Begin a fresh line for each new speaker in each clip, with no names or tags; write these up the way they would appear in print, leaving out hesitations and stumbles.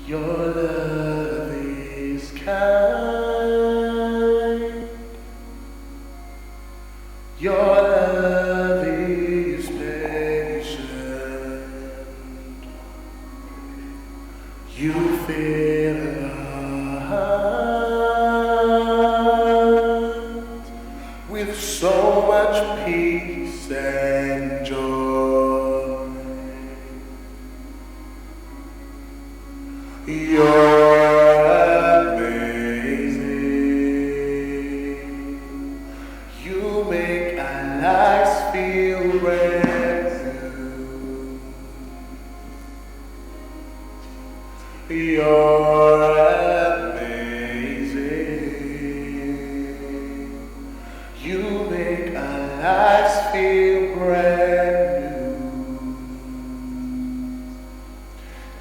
Your love is kind. Your love is patient. You fill our hearts with so much peace and joy. You're amazing. You make our lives feel brand new. You're amazing. You make our lives feel brand new.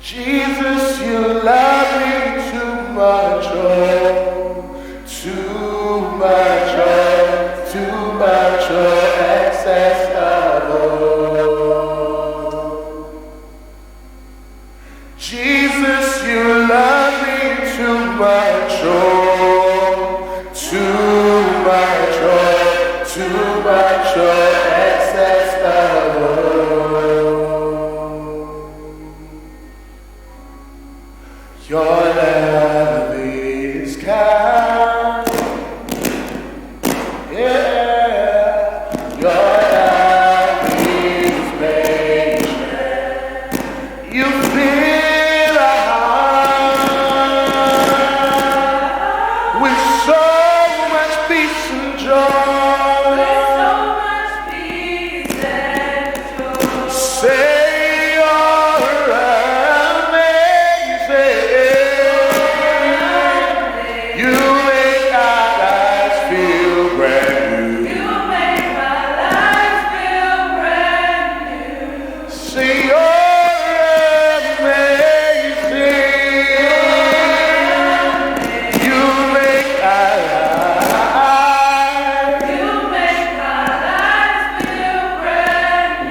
Jesus, you love me too much, oh, too much, oh, too much, oh, excess love, oh. Jesus, you love me too much, oh, too much, oh, too much, oh, excess love, oh. Your love is kind, yeah. Your love is patient. You fill our heart with so much peace and joy. Say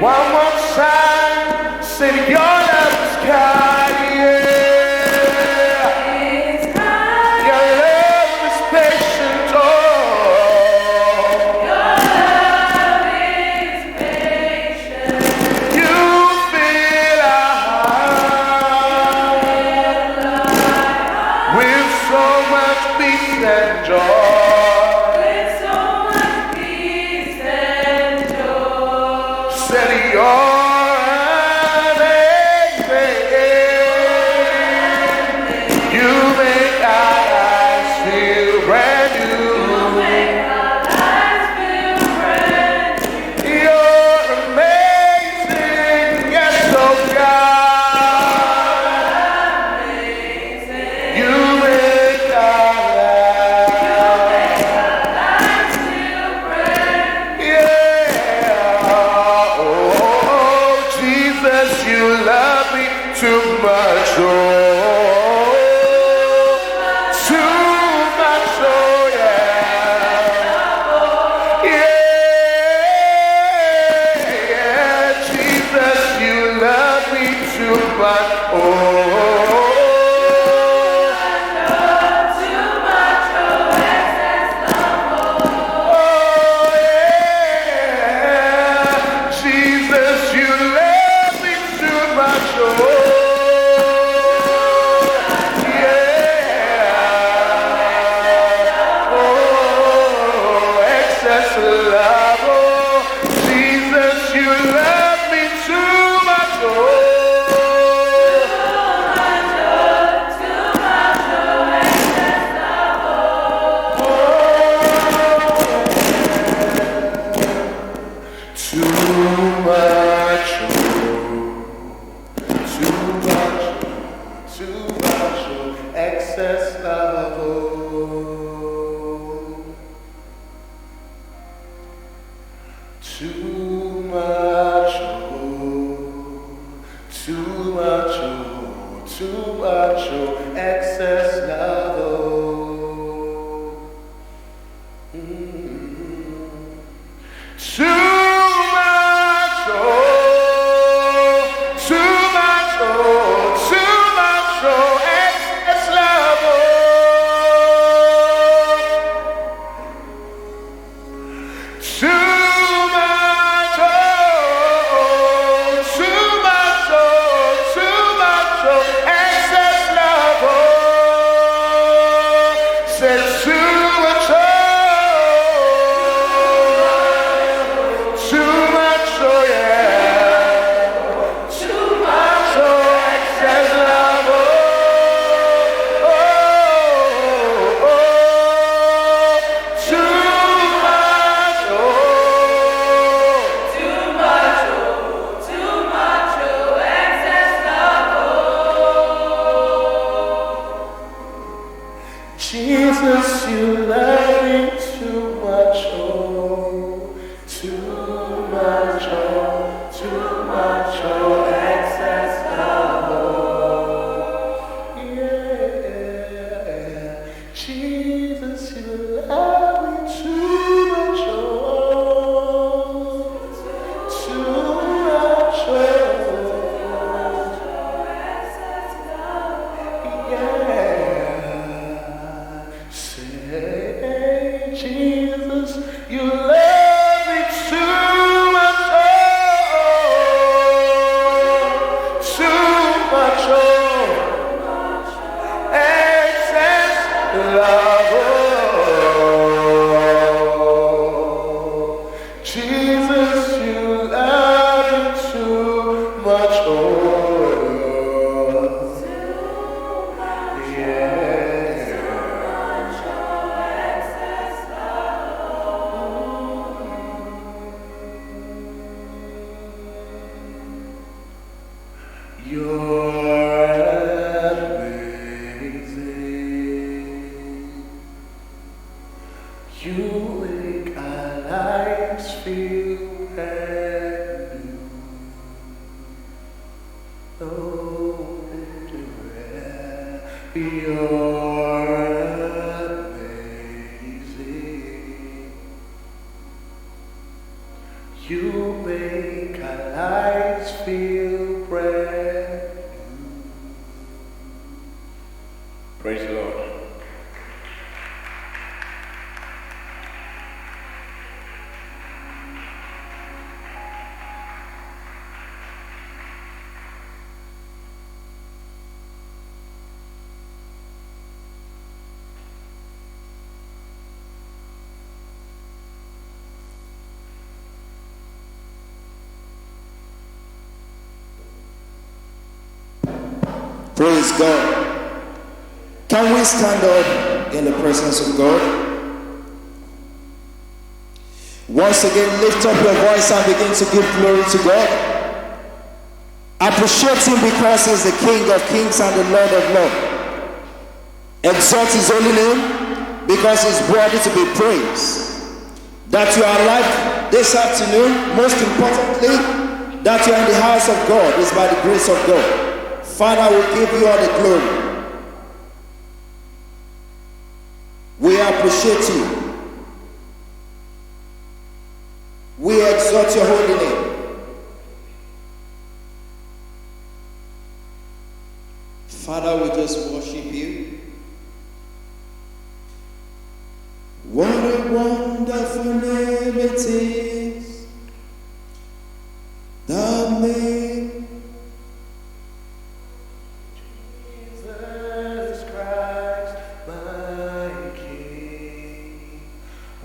one more time, say your love is kind, yeah. It's kind. Your love is patient, oh. Your love is patient. You fill our heart with so much peace and joy. You love me too much, oh, too much, oh, yeah, yeah, Jesus, you love me too much, oh, too much, oh, excess love, oh, yeah, Jesus, you love me too much, oh, yeah, oh, excess love, oh, Jesus, you love me too much, oh, too much, oh, excess love, oh, too much, oh. Too much excess love, oh. Too much, oh. Too much, oh. Too much, oh. Excess love, oh. Too much, oh. Too much, oh. Too much, oh. You're amazing. You make our lives feel brand new. Praise the Lord.
Praise God. Can we stand up in the presence of God? Once again, lift up your voice and begin to give glory to God. Appreciate Him because He's the King of Kings and the Lord of Lords. Exalt His holy name because He's worthy to be praised. That you are alive this afternoon, most importantly, that you are in the house of God is by the grace of God. Father, we give you all the glory. We appreciate you. We exalt your holy name. Father, we just worship you. What a wonderful name it is that made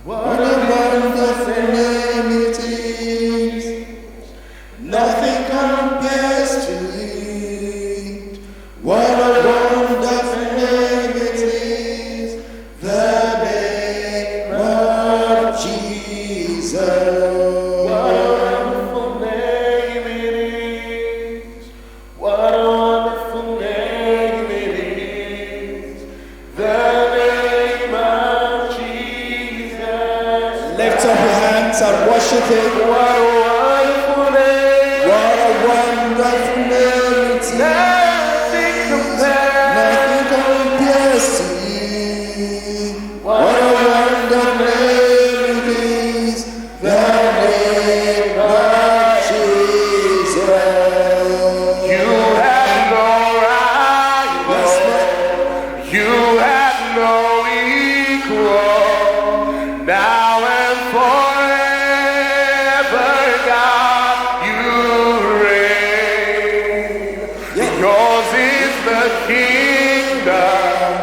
What a wonderful name it is. Nothing compares to it. What a wonderful name it is. The name of Jesus. What a wonderful name it is. What a wonderful name it is. The name of
lift up your hands and worship Him.
What a wonderful name.
What a wonderful name it is.
Nothing
compares to it. What a wonderful name it is. The name of Jesus.
You have no rival. You have no equal. Now and forever, God, you reign. Yours is the kingdom.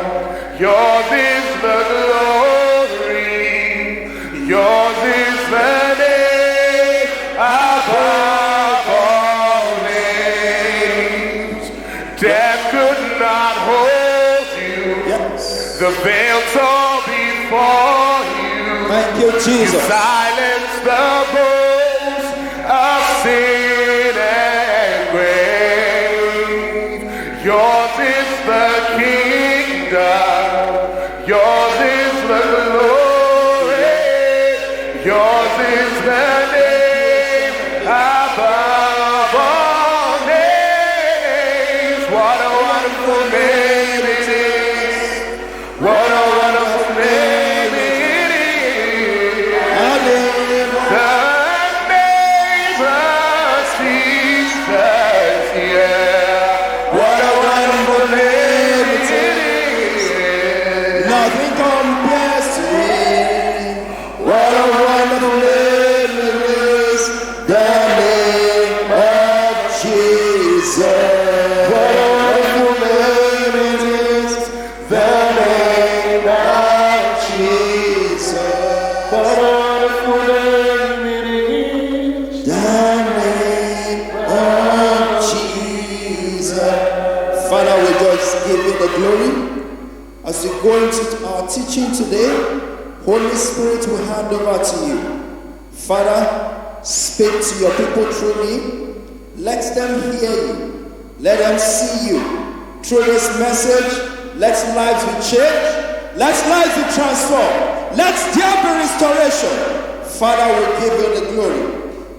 Yours is the glory. Yours is the name above all names. Death could not hold you. The veil tore before you.
Thank you, Jesus.
You silence the boast of sin and grave. Yours is the kingdom. Yours is the glory. Yours is the name above all names. What a wonderful name it is. What a wonderful name it is. The name of Jesus, yeah. What a wonderful name it is.
Nothing compares to it. What a wonderful name it is. The name of Jesus.
What a wonderful name it is. The name of Jesus. What a wonderful name it is.
The name of Jesus. Father, we just give you the glory. As we go into our teaching today, Holy Spirit will hand over to you. Father, speak to your people through me. Let them hear you. Let them see you. Through this message, let lives be changed. Let lives be transformed. Let there be restoration. Father, we give you the glory.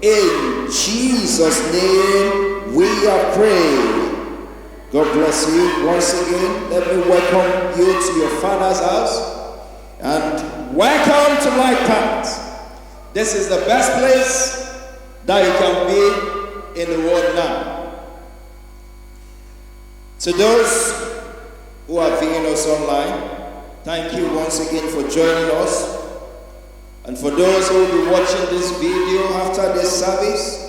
In Jesus' name, we are praying. God bless you. Once again, let me welcome you to your Father's house. And welcome to LightPath. This is the best place that you can be in the world now. To those who are viewing us online, thank you once again for joining us. And for those who will be watching this video after this service,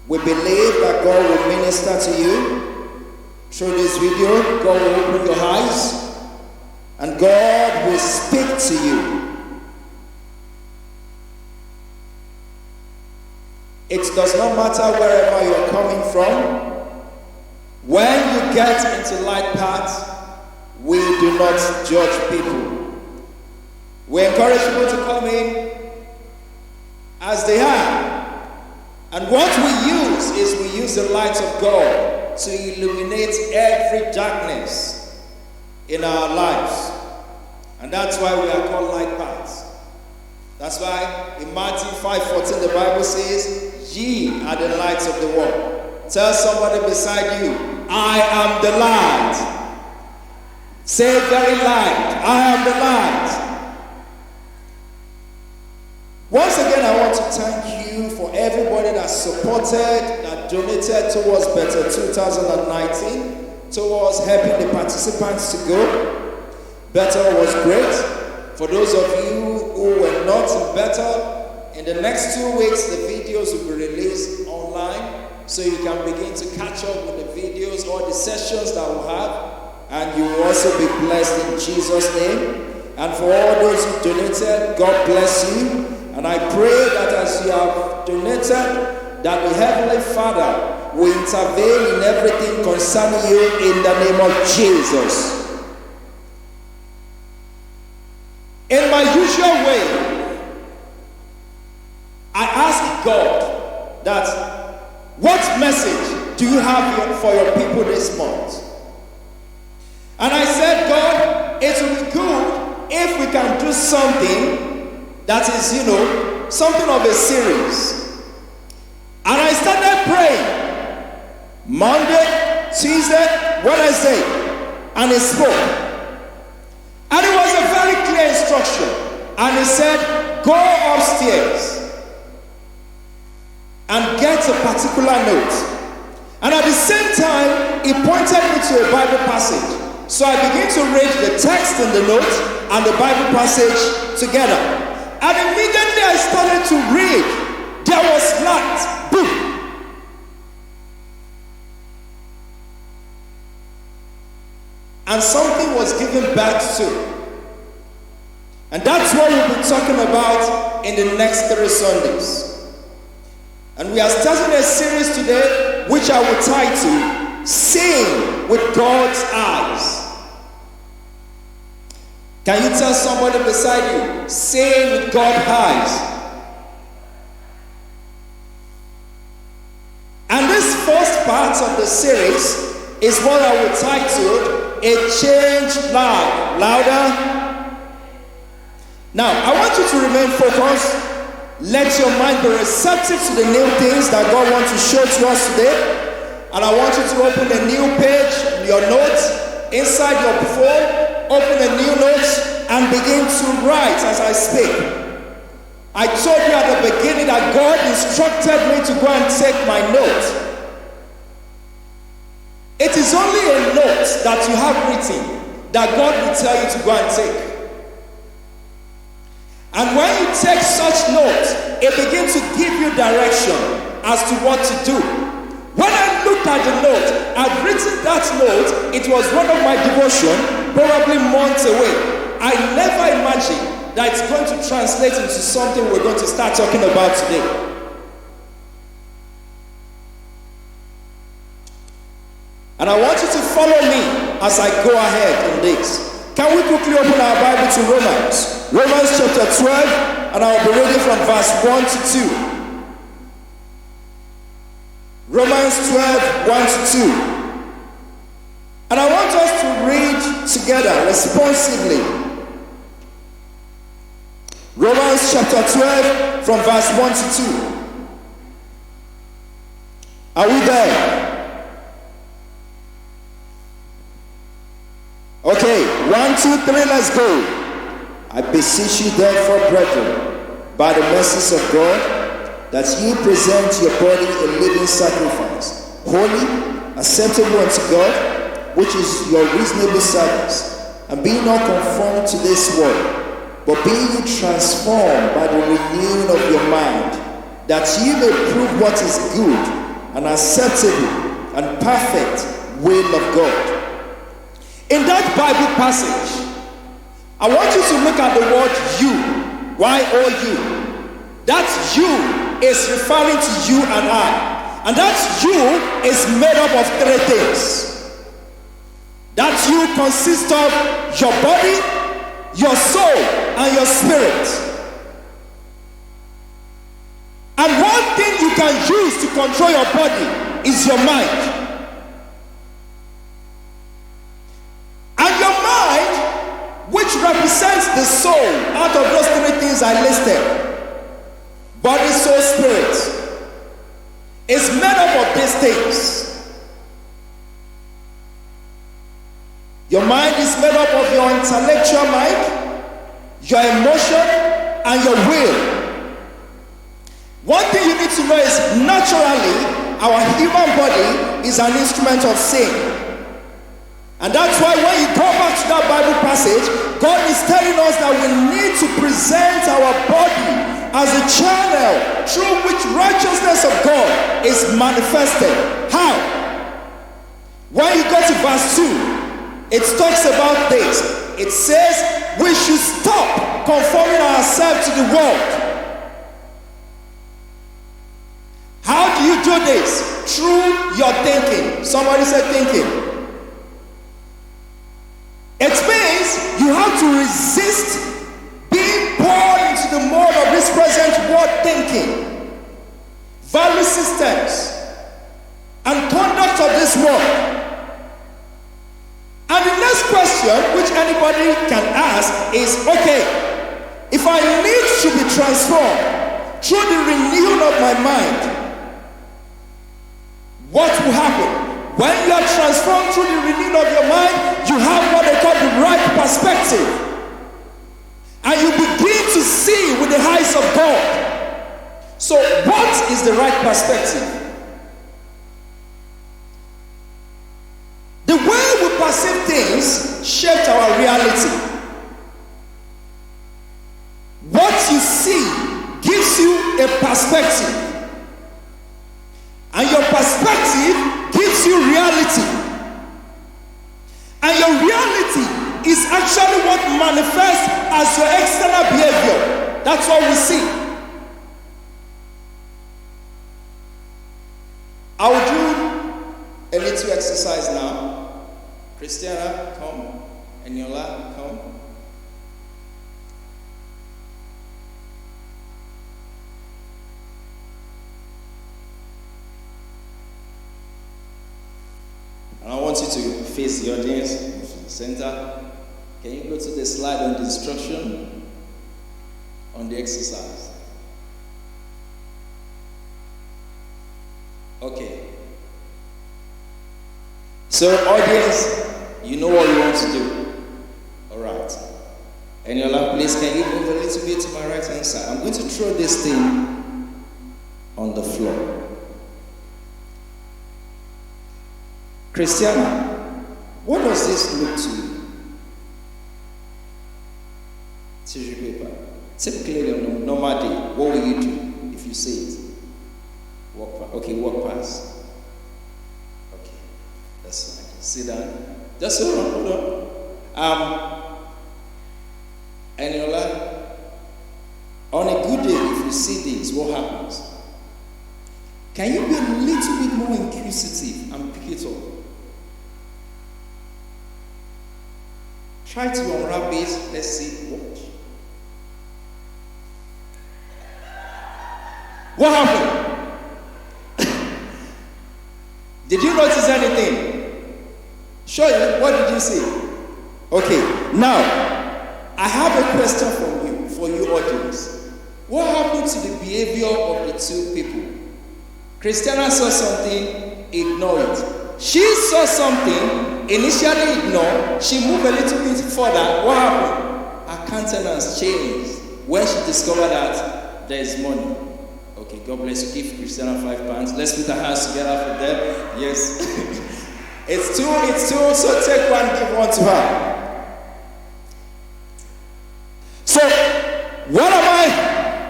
we believe that God will minister to you through this video. God will open your eyes and God will speak to you. It does not matter wherever you are coming from. When you get into LightPath, we do not judge people. We encourage people to come in as they are. And what we use is we use the light of God to illuminate every darkness in our lives. And that's why we are called LightPath. That's why in Matthew 5:14 the Bible says, "Ye are the lights of the world." Tell somebody beside you, "I am the light." Say it very loud, "I am the light." Once again, I want to thank you for everybody that supported, that donated towards Better 2019, towards helping the participants to go. Better was great. For those of you who were not in Better, in the next 2 weeks, the videos will be released online, so you can begin to catch up with the videos or the sessions that we'll have, and you will also be blessed in Jesus' name. And for all those who donated, God bless you. And I pray that as you have donated, that the Heavenly Father will intervene in everything concerning you in the name of Jesus. In my usual way, I ask God that, what message do you have for your people this month? And I said, God, it will be good if we can do something that is, something of a series. And I started praying Monday, Tuesday, Wednesday, and he spoke. And it was a very clear instruction. And he said, go upstairs and get a particular note. And at the same time, he pointed me to a Bible passage. So I began to read the text in the note and the Bible passage together. And immediately I started to read. There was light. Boom. And something was given back to. And that's what we'll be talking about in the next 3 Sundays. And we are starting a series today, which I will title, Seeing with God's Eyes. Can you tell somebody beside you, seeing with God's eyes? And this first part of the series is what I will title, A Changed Life. Louder. Now, I want you to remain focused. Let your mind be receptive to the new things that God wants to show to us today. And I want you to open a new page, your notes, inside your phone. Open a new note and begin to write as I speak. I told you at the beginning that God instructed me to go and take my note. It is only a note that you have written that God will tell you to go and take. And when you take such notes, it begins to give you direction as to what to do. When I looked at the note, I'd written that note. It was one of my devotion, probably months away. I never imagined that it's going to translate into something we're going to start talking about today. And I want you to follow me as I go ahead in this. Can we quickly open our Bible to Romans? Romans chapter 12, and I'll be reading from verse 1 to 2. Romans 12, 1 to 2. And I want us to read together responsively. Romans chapter 12 from verse 1 to 2. Are we there? Okay, 1, 2, 3, let's go. I beseech you therefore, brethren, by the mercies of God, that ye present your body a living sacrifice, holy, acceptable unto God, which is your reasonable service. And be not conformed to this world, but be ye transformed by the renewing of your mind, that ye may prove what is good and acceptable and perfect will of God. In that Bible passage, I want you to look at the word you. Y-O-U. That you is referring to you and I. And that you is made up of 3 things. That you consists of your body, your soul, and your spirit. And one thing you can use to control your body is your mind. And your mind, which represents the soul out of those 3 things I listed, body, soul, spirit, is made up of these things. Your mind is made up of your intellectual mind, your emotion, and your will. One thing you need to know is naturally our human body is an instrument of sin. And that's why when you go back to that Bible passage, God is telling us that we need to present our body as a channel through which righteousness of God is manifested. How? When you go to verse 2, it talks about this. It says we should stop conforming ourselves to the world. How do you do this? Through your thinking. Somebody said thinking. It means you have to resist being born into the mode of this present world thinking, value systems, and conduct of this world. And the next question which anybody can ask is, okay, if I need to be transformed through the renewing of my mind, what will happen? When you are transformed through the renewing of your mind, you have what they call the right perspective. And you begin to see with the eyes of God. So what is the right perspective? The way we perceive things shapes our reality. What you see gives you a perspective. And your perspective gives you reality. And your reality is actually what manifests as your external behavior. That's what we see. I will do a little exercise now. Christiana, come. Eniola, come. And I want you to face the audience in the center. Can you go to the slide on the instruction on the exercise? Okay. So audience, you know what you want to do. All right. Eniola, please can you move a little bit to my right hand side? I'm going to throw this thing on the floor. Christiana, what does this look to you? Tissue paper. Typically on a normal day, what will you do if you see it? Walk past. Okay, walk past. Okay, that's fine. Sit down. Just hold on. Eniola, on a good day, if you see this, what happens? Can you be a little bit more inquisitive and pick it up? Try to unwrap it. Let's see. Watch. What happened? Did you notice anything? Show you. What did you see? Okay. Now, I have a question for you audience. What happened to the behavior of the 2 people? Christiana saw something, ignore it. She saw something, initially ignored, she moved a little bit further. What happened? Her countenance changed when she discovered that there is money. Okay, God bless you. Give Christiana £5. Let's put our hands together for them. Yes. It's two, so take one, give one to her. So, what am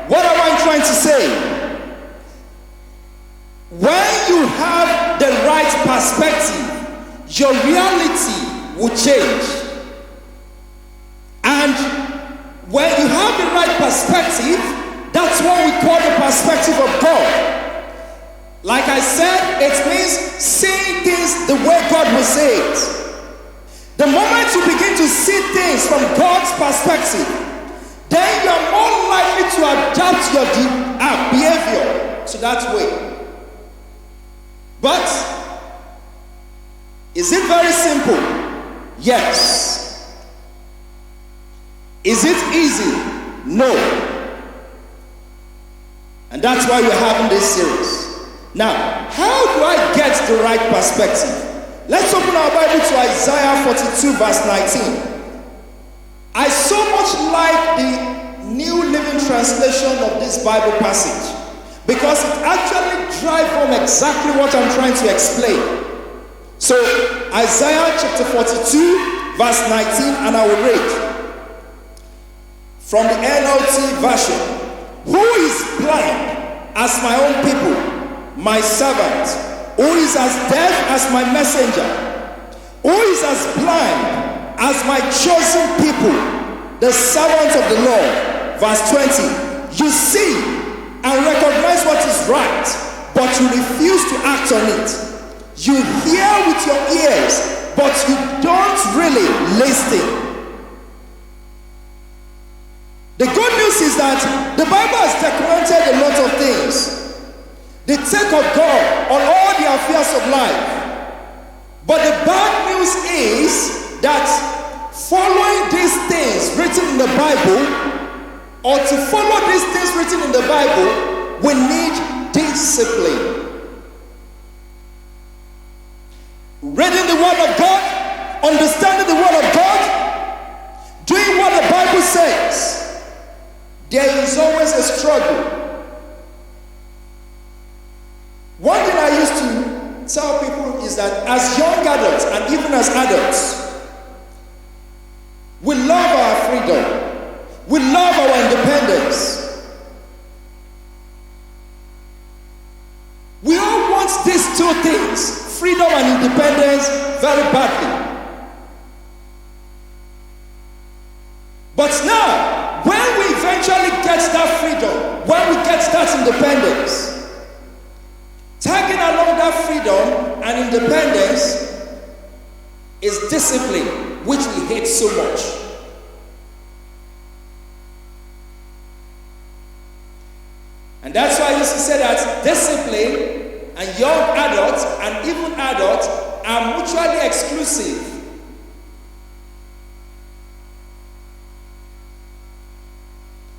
I trying to say? When you have the right perspective, your reality will change. And when you have the right perspective, that's what we call the perspective of God. Like I said, it means seeing things the way God will say it. The moment you begin to see things from God's perspective, then you are more likely to adapt your behavior to that way. But is it very simple? Yes. Is it easy? No. And that's why we're having this series. Now, how do I get the right perspective? Let's open our Bible to Isaiah 42 verse 19. I so much like the New Living Translation of this Bible passage because it actually drives home exactly what I'm trying to explain. So, Isaiah chapter 42 verse 19, and I will read from the NLT version. Who is blind as my own people? My servant, who is as deaf as my messenger, who is as blind as my chosen people, the servant of the Lord. Verse 20, you see and recognize what is right, but you refuse to act on it. You hear with your ears, but you don't really listen. The good news is that the Bible has documented a lot of things. The take of God on all the affairs of life. But the bad news is that following these things written in the Bible, or to follow these things written in the Bible, we need discipline. Reading the Word of God, understanding the Word of God, doing what the Bible says, there is always a struggle. One thing I used to tell people is that as young adults and even as adults, we love our freedom. We love our independence. We all want these two things, freedom and independence, very badly. But now, when we eventually get that freedom, when we get that independence, tagging along that freedom and independence is discipline, which we hate so much. And that's why I used to say that discipline and young adults and even adults are mutually exclusive.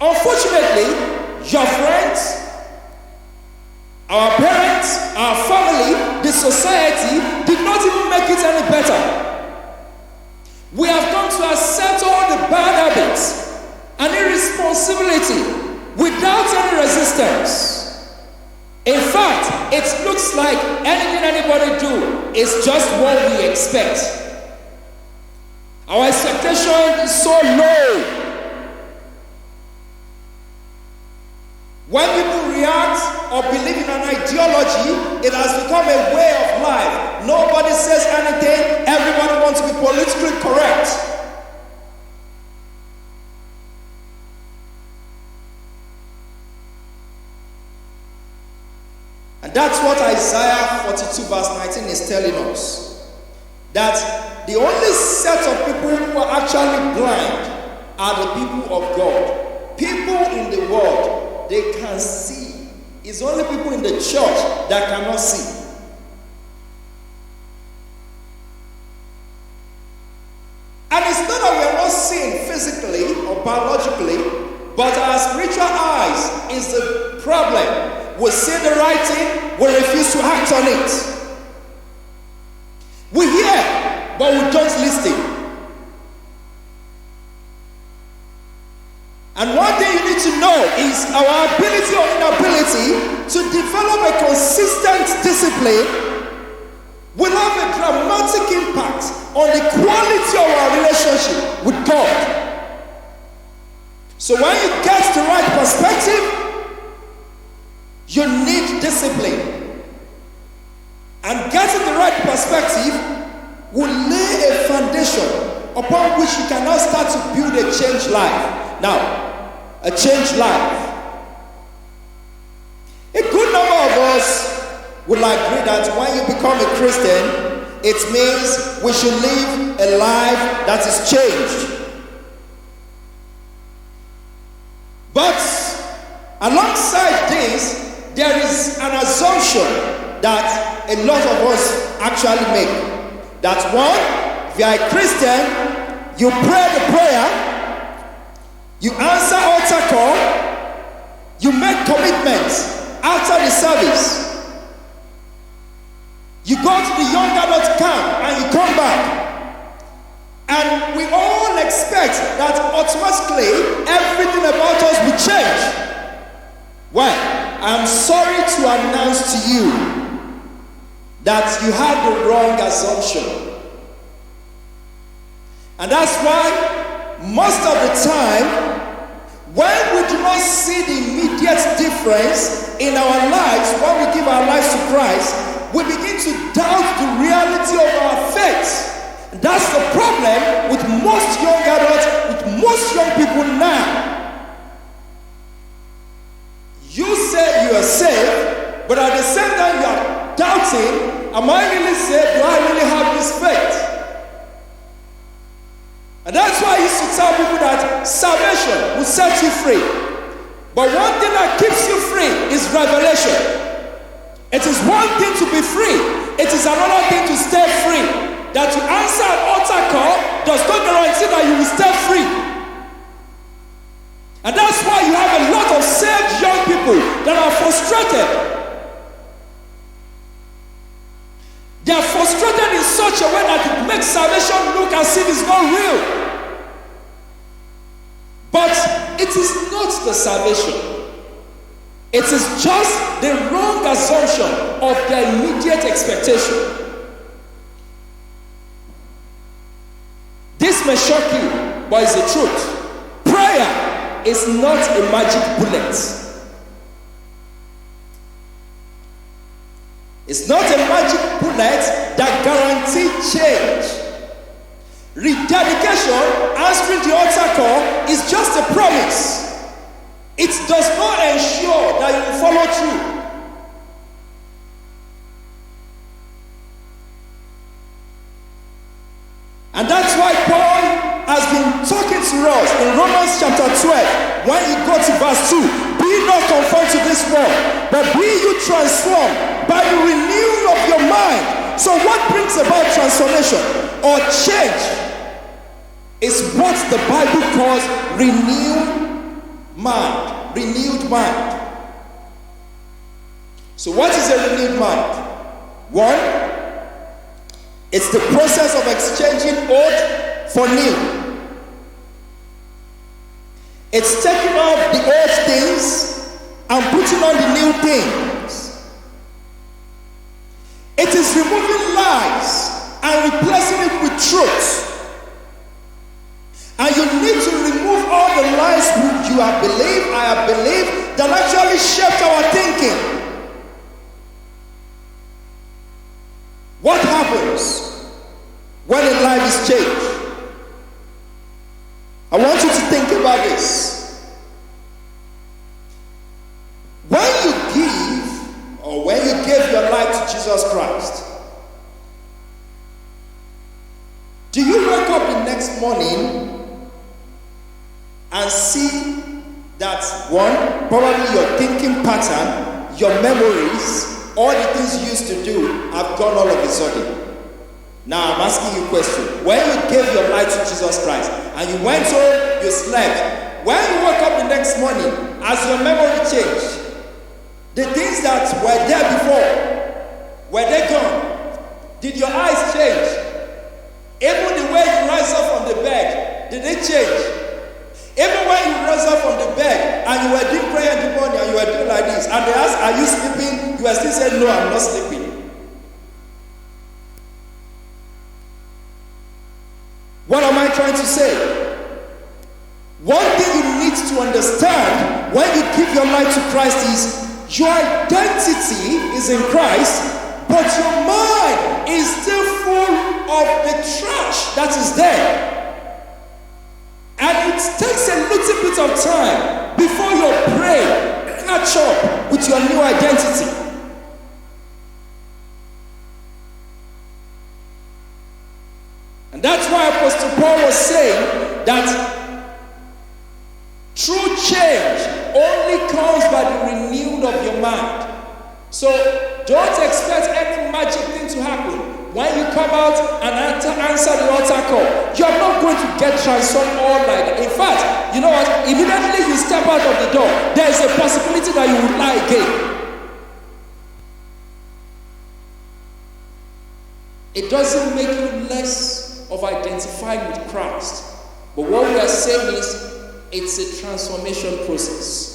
Unfortunately, your friends, our parents, our family, the society did not even make it any better. We have come to accept all the bad habits and irresponsibility without any resistance. In fact, it looks like anything anybody do is just what we expect. Our expectation is so low. When people react or believe in an ideology, it has become a way of life. Nobody says anything. Everybody wants to be politically correct. And that's what Isaiah 42 verse 19 is telling us. That the only set of people who are actually blind are the people of God. People in the world, they can see. It's only people in the church that cannot see. And it's not that we are not seeing physically or biologically, but our spiritual eyes is the problem. We see the right thing, we refuse to act on it. We hear, but we don't listen. And one thing you need to know is our ability or inability to develop a consistent discipline will have a dramatic impact on the quality of our relationship with God. So when you get the right perspective, you need discipline. And getting the right perspective will lay a foundation upon which you can now start to build a changed life. Now, a changed life. A good number of us will agree that when you become a Christian, it means we should live a life that is changed. But alongside this, there is an assumption that a lot of us actually make. That one, if you are a Christian, you pray the prayer, you answer altar call, you make commitments after the service. You go to the young adult camp and you come back. And we all expect that automatically everything about us will change. Well, I'm sorry to announce to you that you have the wrong assumption. And that's why most of the time, when we do not see the immediate difference in our lives, when we give our lives to Christ, we begin to doubt the reality of our faith. And that's the problem with most young adults, with most young people now. You say you are saved, but at the same time you are doubting, am I really saved? Do I really have this faith? And that's why I used to tell people that salvation will set you free. But one thing that keeps you free is revelation. It is one thing to be free. It is another thing to stay free. That you answer an altar call does not guarantee that you will stay free. And that's why you have a lot of saved young people that are frustrated. They are frustrated in such a way that it makes salvation look as if it's not real. But it is not the salvation. It is just the wrong assumption of their immediate expectation. This may shock you, but it's the truth. Prayer is not a magic bullet. It's not a magic bullet that guarantees change. Rededication, answering the altar call, is just a promise. It does not ensure that you will follow through. And that's why Paul has been talking to us in Romans chapter 12, when you go to verse 2. Be not conformed to this world, but be you transformed by the renewing of your mind. So what brings about transformation or change is what the Bible calls renewed mind. So what is a renewed mind? One, it's the process of exchanging old for new. It's taking off the old things and putting on the new things. It is removing lies and replacing it with truth. And you need to remove all the lies you have believed, I have believed, that actually shaped our thinking. What happens when a life is changed? I want you to think about this. When you give, or when you gave your life to Jesus Christ, do you wake up the next morning and see that one, probably your thinking pattern, your memories, all the things you used to do have gone all of a sudden? Now I'm asking you a question. When you gave your life to Jesus Christ and you went home, you slept, when you woke up the next morning, as your memory changed, the things that were there before, were they gone? Did your eyes change? I still said, no, I'm not sleeping. What am I trying to say? One thing you need to understand when you give your life to Christ is your identity is in Christ, but your mind is still full of the trash that is there. And it takes a little bit of time before your brain catch up with your new identity. And that's why Apostle Paul was saying that true change only comes by the renewal of your mind. So don't expect any magic thing to happen. When you come out and answer the altar call, you're not going to get transformed all night. In fact, you know what? Immediately you step out of the door, there is a possibility that you will lie again. It doesn't make you less of identifying with Christ. But what we are saying is, it's a transformation process.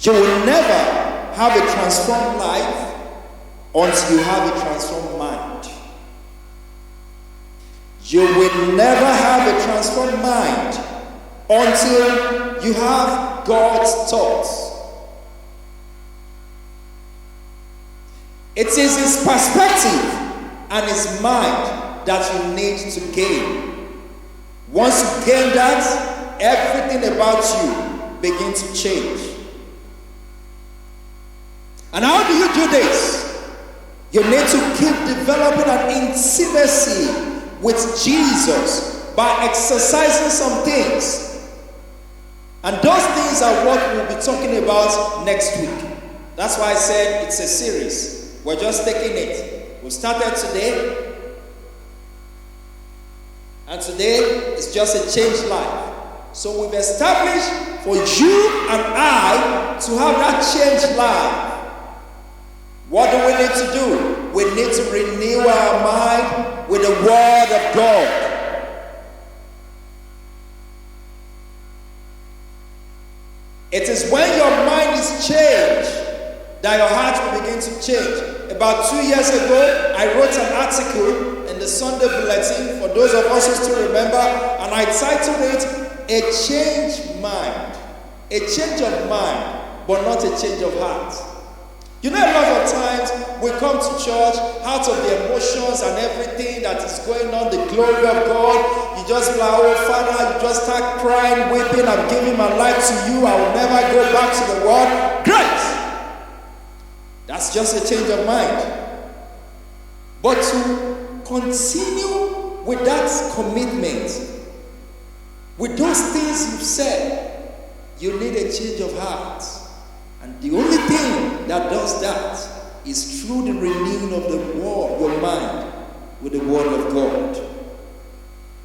You will never have a transformed life until you have a transformed mind. You will never have a transformed mind until you have God's thoughts. It is his perspective and his mind that you need to gain. Once you gain that, everything about you begins to change. And how do you do this? You need to keep developing an intimacy with Jesus by exercising some things. And those things are what we'll be talking about next week. That's why I said it's a series. We're just taking it. We started today. And today is just a changed life. So we've established for you and I to have that changed life. What do we need to do? We need to renew our mind with the Word of God. It is when your mind is changed that your heart will begin to change. About 2 years ago, I wrote an article in the Sunday Bulletin, for those of us who still remember, and I titled it, A Changed Mind. A change of mind, but not a change of heart. You know, a lot of times we come to church out of the emotions and everything that is going on, the glory of God. You just be like, oh Father, you just start crying, weeping, I'm giving my life to you, I will never go back to the world. Great! That's just a change of mind. But to continue with that commitment, with those things you've said, you need a change of heart. And the only thing that does that is through the renewing of the word, your mind, with the Word of God.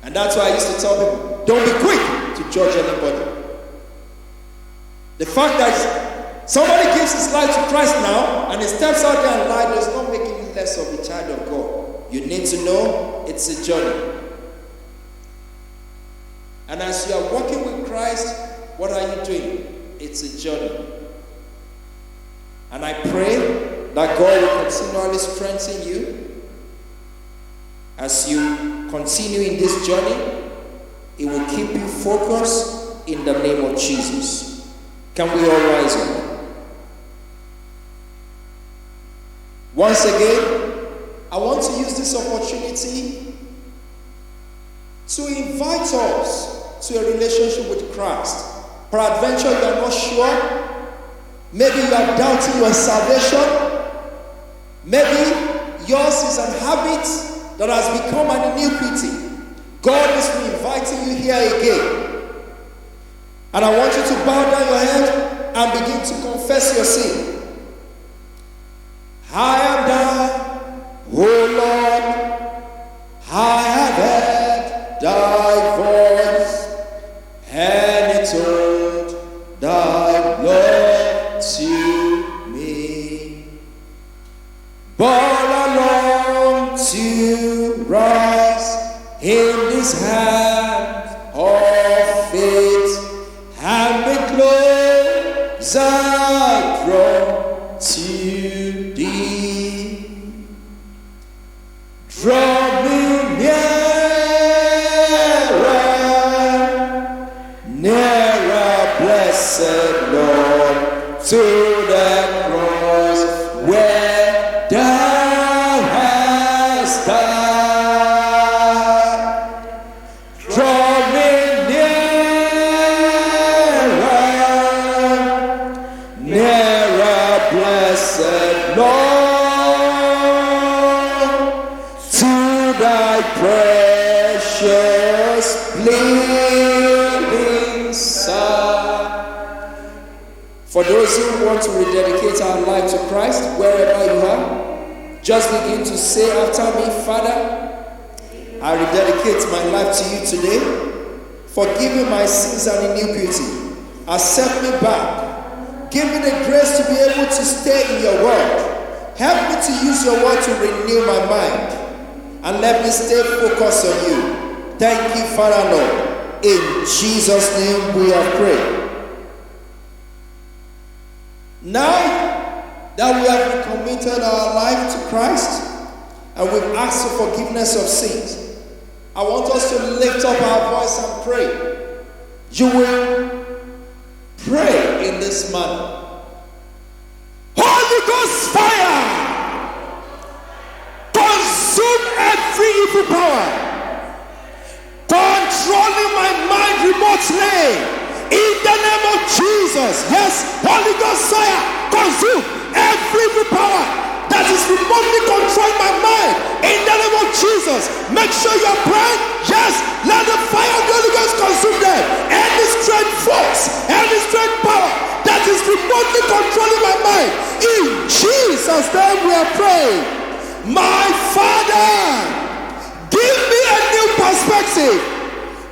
And that's why I used to tell people, don't be quick to judge anybody. The fact that somebody gives his life to Christ now and he steps out there and lies does not make him less of a child of God. You need to know it's a journey. And as you are walking with Christ, what are you doing? It's a journey. And I pray that God will continually strengthen you as you continue in this journey. It will keep you focused in the name of Jesus. Can we all rise up? Once again, I want to use this opportunity to invite us to a relationship with Christ. Peradventure, you are not sure. Maybe you are doubting your salvation. Maybe yours is an habit that has become an iniquity. God is inviting you here again. And I want you to bow down your head and begin to confess your sin. I am thine, O Lord, I have heard thy voice, and it told thy love to me. But I long to rise in his hand of faith and be closer drawn to thee. Draw me nearer, blessed Lord, to the cross where thou hast died. Draw me nearer, blessed Lord, to thy precious bleeding Son. For those who want to rededicate our life to Christ, wherever you are, just begin to say after me, Father, I rededicate my life to you today. Forgive me my sins and iniquity. Accept me back. Give me the grace to be able to stay in your word. Help me to use your word to renew my mind. And let me stay focused on you. Thank you, Father, Lord. In Jesus' name we have prayed. Now that we have recommitted our life to Christ and we've asked for forgiveness of sins, I want us to lift up our voice and pray. You will pray in this manner. Holy Ghost fire! Consume every evil power controlling my mind remotely. In the name of Jesus, yes, Holy Ghost fire, consume every evil power that is remotely controlling my mind. In the name of Jesus, make sure you're praying. Yes, let the fire of the Holy Ghost consume them. Any strange force, any strange power that is remotely controlling my mind. In Jesus' name we are praying. My Father, give me a new perspective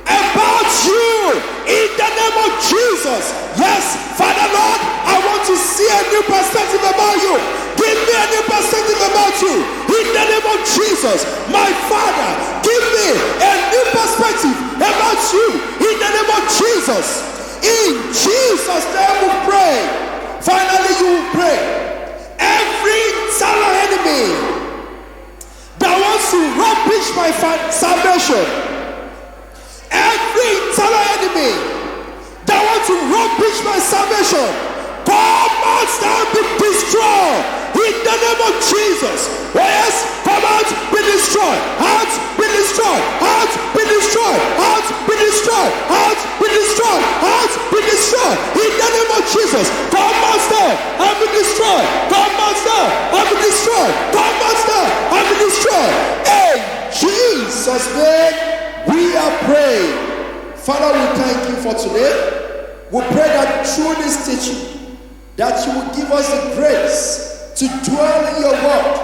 about you in the name of Jesus. Yes, Father Lord, I want to see a new perspective about you. Give me a new perspective about you in the name of Jesus. My Father, give me a new perspective about you in the name of Jesus. In Jesus' name we pray. Finally, you will pray. Every internal enemy that wants to rubbish my salvation, every internal enemy that wants to rubbish my salvation, come out and be destroyed in the name of Jesus. Yes, come out, be destroyed, out, be destroyed, out, be destroyed, out, be destroyed, out, be destroyed, out, be destroyed in the name of Jesus. Come out there and be destroyed. Come out there and be destroyed. Come out there and be destroyed. In Jesus' name we are praying. Father, we thank you for today. We pray that through this teaching, that you will give us the grace to dwell in your word.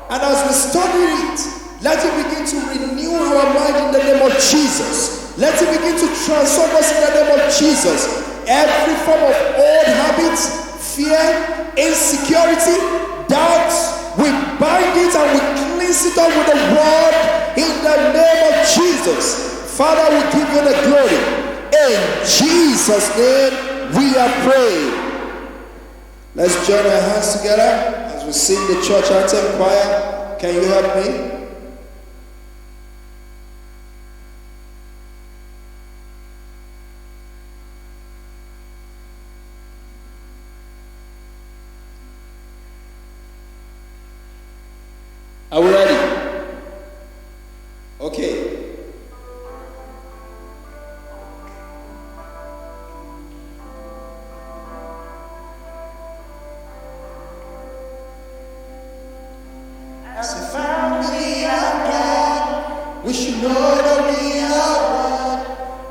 And as we study it, let it begin to renew our mind in the name of Jesus. Let it begin to transform us in the name of Jesus. Every form of old habits, fear, insecurity, doubt, we bind it and we cleanse it up with the word in the name of Jesus. Father, we give you the glory. In Jesus' name we are praying. Let's join our hands together as we sing the church anthem choir. Can you help me? Are we ready? Okay. As a family of God, we should know that we are one,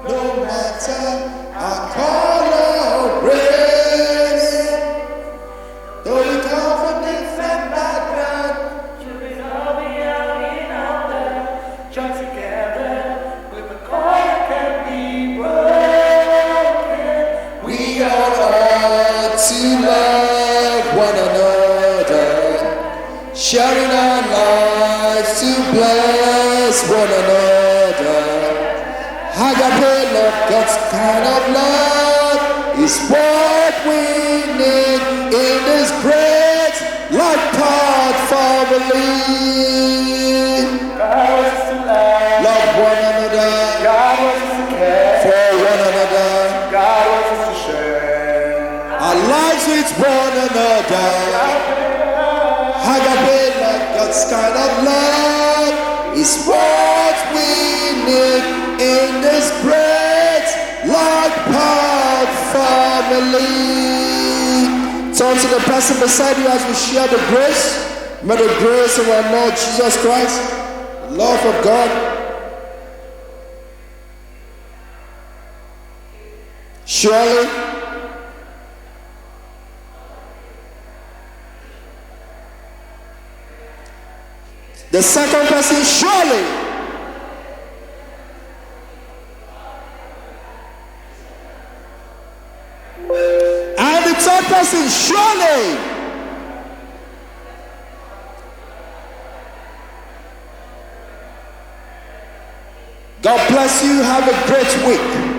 no matter our color or race. Though we come from different backgrounds,
Children all be out in order, join together with a cord that can be broken.
we are all to love one another, sharing our lives to bless one another. Agape love, God's kind of love, is what we need in this great LightPath family.
God wants us to love.
Love one another.
God wants us to care.
For one another.
God wants us to share.
Our lives with one another. Agape love, God's kind of love, is what we need in this great LightPath family. Turn to the person beside you as we share the grace. May the grace of our Lord Jesus Christ, the love of God, surely the second person, surely and the third person, surely God bless you. Have a great week.